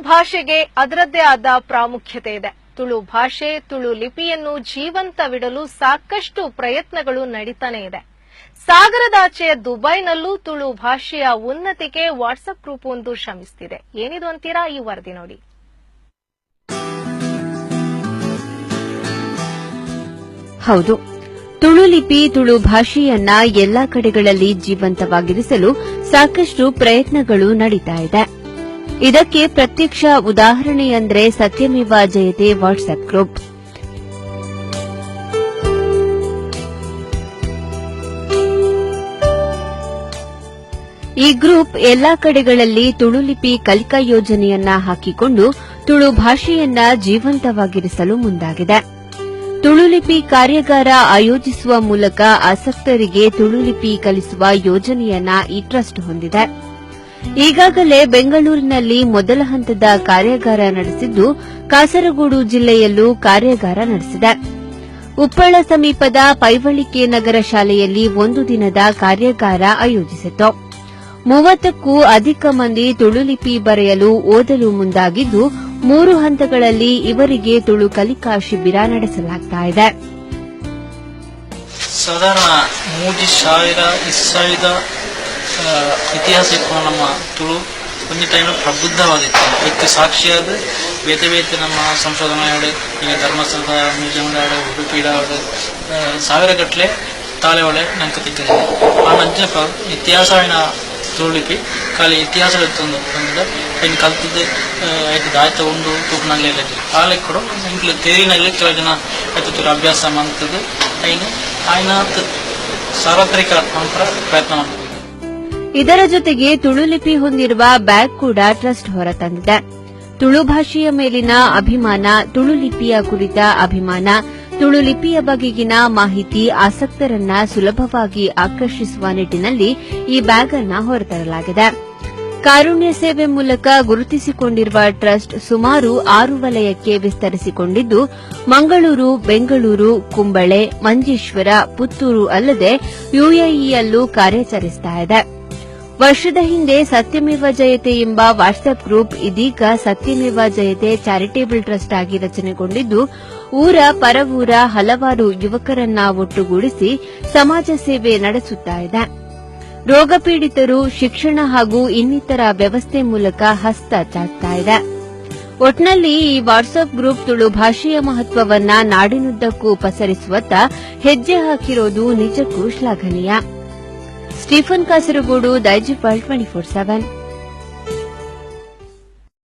ಭಾಷೆಗೆ ಅದರದ್ದೇ ಆದ ಪ್ರಾಮುಖ್ಯತೆ ಇದೆ. ತುಳು ಭಾಷೆ, ತುಳು ಲಿಪಿಯನ್ನು ಜೀವಂತವಿಡಲು ಸಾಕಷ್ಟು ಪ್ರಯತ್ನಗಳು ನಡೀತಾನೆ ಇದೆ. ಸಾಗರದಾಚೆ ದುಬೈನಲ್ಲೂ ತುಳು ಭಾಷೆಯ ಉನ್ನತಿಗೆ ವಾಟ್ಸ್ಆಪ್ ಗ್ರೂಪ್ ಒಂದು ಶ್ರಮಿಸುತ್ತಿದೆ. ಏನಿದು ಅಂತೀರಾ? ಈ ವರದಿ ನೋಡಿ. ಹೌದು, ತುಳು ಲಿಪಿ, ತುಳು ಭಾಷೆಯನ್ನ ಎಲ್ಲಾ ಕಡೆಗಳಲ್ಲಿ ಜೀವಂತವಾಗಿರಿಸಲು ಸಾಕಷ್ಟು ಪ್ರಯತ್ನಗಳು ನಡೀತಾ ಇದೆ. ಇದಕ್ಕೆ ಪ್ರತ್ಯಕ್ಷ ಉದಾಹರಣೆಯೆಂದರೆ ಸತ್ಯಮೇವ ಜಯತೆ ವಾಟ್ಸ್ಆಪ್ ಗ್ರೂಪ್. ಈ ಗ್ರೂಪ್ ಎಲ್ಲಾ ಕಡೆಗಳಲ್ಲಿ ತುಳು ಲಿಪಿ ಕಲಿಕಾ ಯೋಜನೆಯನ್ನ ಹಾಕಿಕೊಂಡು ತುಳು ಭಾಷೆಯನ್ನ ಜೀವಂತವಾಗಿರಿಸಲು ಮುಂದಾಗಿದೆ. ತುಳು ಲಿಪಿ ಕಾರ್ಯಾಗಾರ ಆಯೋಜಿಸುವ ಮೂಲಕ ಆಸಕ್ತರಿಗೆ ತುಳು ಲಿಪಿ ಕಲಿಸುವ ಯೋಜನೆಯನ್ನ ಈ ಟ್ರಸ್ಟ್ ಹೊಂದಿದೆ. ಈಗಾಗಲೇ ಬೆಂಗಳೂರಿನಲ್ಲಿ ಮೊದಲ ಹಂತದ ಕಾರ್ಯಾಗಾರ ನಡೆಸಿದ್ದು, ಕಾಸರಗೋಡು ಜಿಲ್ಲೆಯಲ್ಲೂ ಕಾರ್ಯಾಗಾರ ನಡೆಸಿದೆ. ಉಪ್ಪಳ ಸಮೀಪದ ಪೈವಳಿಕೆ ನಗರ ಶಾಲೆಯಲ್ಲಿ ಒಂದು ದಿನದ ಕಾರ್ಯಾಗಾರ ಆಯೋಜಿಸಿತು. 30ಕ್ಕೂ ಅಧಿಕ ಮಂದಿ ತುಳು ಲಿಪಿ ಬರೆಯಲು ಓದಲು ಮುಂದಾಗಿದ್ದು, 3 ಹಂತಗಳಲ್ಲಿ ಇವರಿಗೆ ತುಳು ಕಲಿಕಾ ಶಿಬಿರ ನಡೆಸಲಾಗುತ್ತಿದೆ. ಸಾಧಾರಣ 3000 ಇತಿಹಾಸ ನಮ್ಮ ತುಳು ಒಂದು ಟೈಮ್ ಪ್ರಬುದ್ಧವಾದಿತ್ತು. ಇದಕ್ಕೆ ಸಾಕ್ಷಿಯಾದ ಬೇತೆ ಬೇತೆ ನಮ್ಮ ಸಂಶೋಧನಾ ಈಗ ಧರ್ಮಸ್ಥಳದ ಮ್ಯೂಸಿಯಂ ಉಡುಪಿ ಸಾವಿರಗಟ್ಟಲೆ ತಾಳೆ ಒಳ್ಳೆ ನಂಗೆ ತಿಕ್ಕಿದೆ. ಆ ನಂತರ ಇತಿಹಾಸವಿನ ತುಳು ಲಿಪಿ ಖಾಲಿ ಇತಿಹಾಸ ಬಂದಿದೆ. ಇನ್ನು ಕಲ್ತಿದ್ದು ಆಯ್ತು ದಾಯ್ತ ಒಂದು ತೂಪಿನಲ್ಲಿ ಆಲೆ ಕೂಡ ಇಂಕ್ಲು ತೇರಿನಲ್ಲಿ ಕೆಲವು ಜನ ಆಯ್ತು ಅಭ್ಯಾಸ ಮಾಡ್ತದ್ದು. ಆಯ್ನ ಸಾರ್ವತ್ರಿಕ ಪ್ರಯತ್ನ ಮಾಡ್ತದೆ. ಇದರ ಜೊತೆಗೆ ತುಳು ಲಿಪಿ ಹೊಂದಿರುವ ಬ್ಯಾಗ್ ಕೂಡ ಟ್ರಸ್ಟ್ ಹೊರತಂದಿದೆ. ತುಳು ಭಾಷೆಯ ಮೇಲಿನ ಅಭಿಮಾನ, ತುಳು ಲಿಪಿಯ ಕುರಿತ ಅಭಿಮಾನ, ತುಳು ಲಿಪಿಯ ಬಗೆಗಿನ ಮಾಹಿತಿ ಆಸಕ್ತರನ್ನ ಸುಲಭವಾಗಿ ಆಕರ್ಷಿಸುವ ನಿಟ್ಟಿನಲ್ಲಿ ಈ ಬ್ಯಾಗ್ ಅನ್ನು ಹೊರತರಲಾಗಿದೆ. ಕಾರುಣ್ಯ ಸೇವೆ ಮೂಲಕ ಗುರುತಿಸಿಕೊಂಡಿರುವ ಟ್ರಸ್ಟ್ ಸುಮಾರು 6 ವಲಯಕ್ಕೆ ವಿಸ್ತರಿಸಿಕೊಂಡಿದ್ದು, ಮಂಗಳೂರು, ಬೆಂಗಳೂರು, ಕುಂಬಳೆ, ಮಂಜೇಶ್ವರ, ಪುತ್ತೂರು ಅಲ್ಲದೆ ಯುಎಇಯಲ್ಲೂ ಕಾರ್ಯಾಚರಿಸುತ್ತಿದೆ. ವರ್ಷದ ಹಿಂದೆ ಸತ್ಯಮೇವ ಜಯತೆ ಎಂಬ ವಾಟ್ಸ್ಆಪ್ ಗ್ರೂಪ್ ಇದೀಗ ಸತ್ಯಮೇವ ಜಯತೆ ಚಾರಿಟೇಬಲ್ ಟ್ರಸ್ಟ್ ಆಗಿ ರಚನೆಗೊಂಡಿದ್ದು, ಊರ ಪರವೂರ ಹಲವಾರು ಯುವಕರನ್ನ ಒಟ್ಟುಗೂಡಿಸಿ ಸಮಾಜ ಸೇವೆ ನಡೆಸುತ್ತಿದೆ. ರೋಗ ಪೀಡಿತರು, ಶಿಕ್ಷಣ ಹಾಗೂ ಇನ್ನಿತರ ವ್ಯವಸ್ಥೆ ಮೂಲಕ ಹಸ್ತ ಚಾಚುತ್ತಿದೆ. ಒಟ್ನಲ್ಲಿ ಈ ವಾಟ್ಸ್ಆಪ್ ಗ್ರೂಪ್ ತುಳು ಭಾಷೆಯ ಮಹತ್ವವನ್ನ ನಾಡಿನುದ್ದಕ್ಕೂ ಪಸರಿಸುವತ್ತ ಹೆಜ್ಜೆ ಹಾಕಿರೋದು ನಿಜಕ್ಕೂ ಶ್ಲಾಘನೀಯ. ಸ್ಟೀಫನ್ ಕಾಸರಗೋಡು, ದೈಜಿಪಾಲ್ 24/7.